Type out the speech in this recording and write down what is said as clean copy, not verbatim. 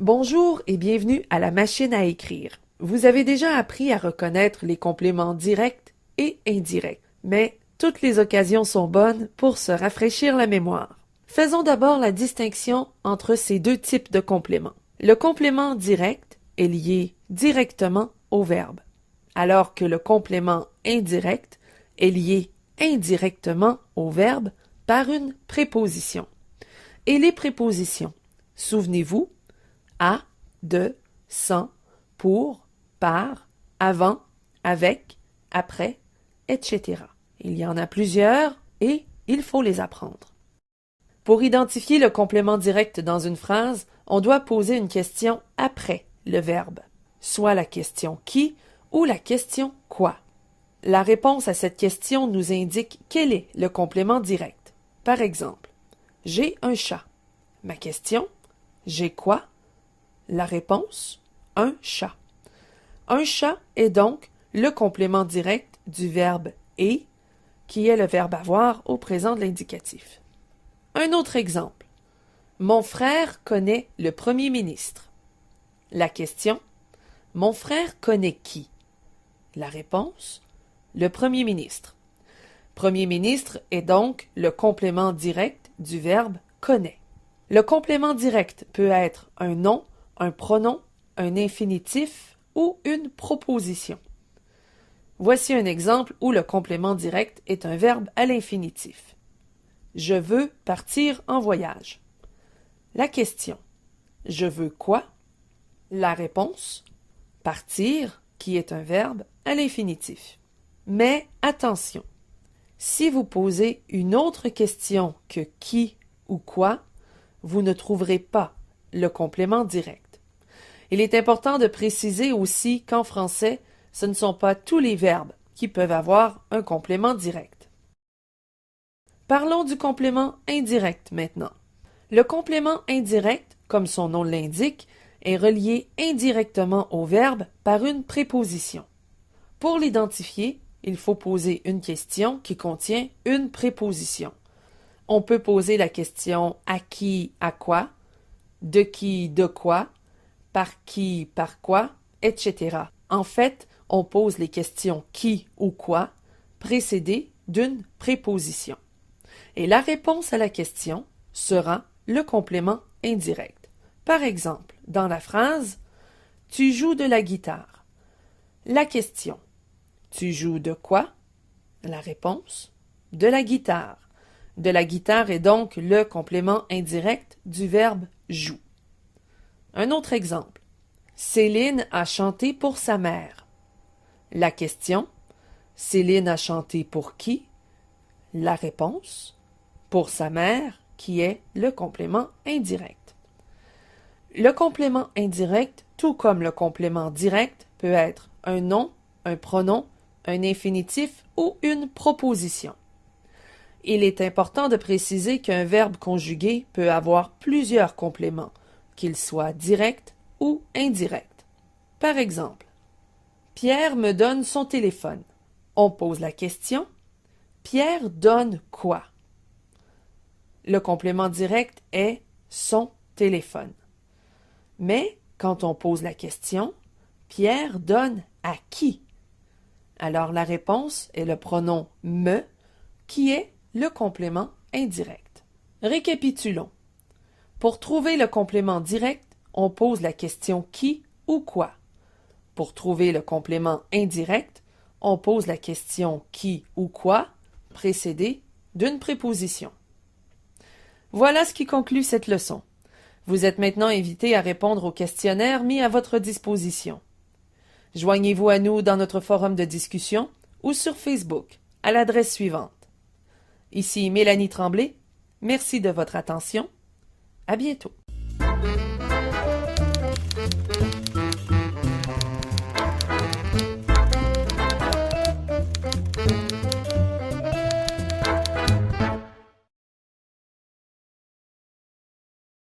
Bonjour et bienvenue à la machine à écrire. Vous avez déjà appris à reconnaître les compléments directs et indirects, mais toutes les occasions sont bonnes pour se rafraîchir la mémoire. Faisons d'abord la distinction entre ces deux types de compléments. Le complément direct est lié directement au verbe, alors que le complément indirect est lié indirectement au verbe par une préposition. Et les prépositions, souvenez-vous, à, de, sans, pour, par, avant, avec, après, etc. Il y en a plusieurs et il faut les apprendre. Pour identifier le complément direct dans une phrase, on doit poser une question après le verbe, soit la question qui ou la question quoi. La réponse à cette question nous indique quel est le complément direct. Par exemple, j'ai un chat. Ma question, j'ai quoi? La réponse, un chat. Un chat est donc le complément direct du verbe « et », qui est le verbe avoir au présent de l'indicatif. Un autre exemple. Mon frère connaît le premier ministre. La question, mon frère connaît qui? La réponse, le premier ministre. Premier ministre est donc le complément direct du verbe connaît. Le complément direct peut être un nom, un pronom, un infinitif ou une proposition. Voici un exemple où le complément direct est un verbe à l'infinitif. Je veux partir en voyage. La question, je veux quoi? La réponse, partir, qui est un verbe à l'infinitif. Mais attention, si vous posez une autre question que qui ou quoi, vous ne trouverez pas le complément direct. Il est important de préciser aussi qu'en français, ce ne sont pas tous les verbes qui peuvent avoir un complément direct. Parlons du complément indirect maintenant. Le complément indirect, comme son nom l'indique, est relié indirectement au verbe par une préposition. Pour l'identifier, il faut poser une question qui contient une préposition. On peut poser la question à qui, à quoi, de qui, de quoi, par qui, par quoi, etc. En fait, on pose les questions qui ou quoi précédées d'une préposition. Et la réponse à la question sera le complément indirect. Par exemple, dans la phrase « Tu joues de la guitare ». La question « Tu joues de quoi ?» La réponse « De la guitare ». De la guitare est donc le complément indirect du verbe « joue ». Un autre exemple. Céline a chanté pour sa mère. La question, Céline a chanté pour qui? La réponse, pour sa mère, qui est le complément indirect. Le complément indirect, tout comme le complément direct, peut être un nom, un pronom, un infinitif ou une proposition. Il est important de préciser qu'un verbe conjugué peut avoir plusieurs compléments, qu'ils soient directs ou indirects. Par exemple, Pierre me donne son téléphone. On pose la question, Pierre donne quoi? Le complément direct est son téléphone. Mais quand on pose la question, Pierre donne à qui? Alors la réponse est le pronom me, qui est le complément indirect. Récapitulons. Pour trouver le complément direct, on pose la question qui ou quoi. Pour trouver le complément indirect, on pose la question qui ou quoi précédée d'une préposition. Voilà ce qui conclut cette leçon. Vous êtes maintenant invité à répondre au questionnaire mis à votre disposition. Joignez-vous à nous dans notre forum de discussion ou sur Facebook à l'adresse suivante. Ici Mélanie Tremblay. Merci de votre attention. À bientôt.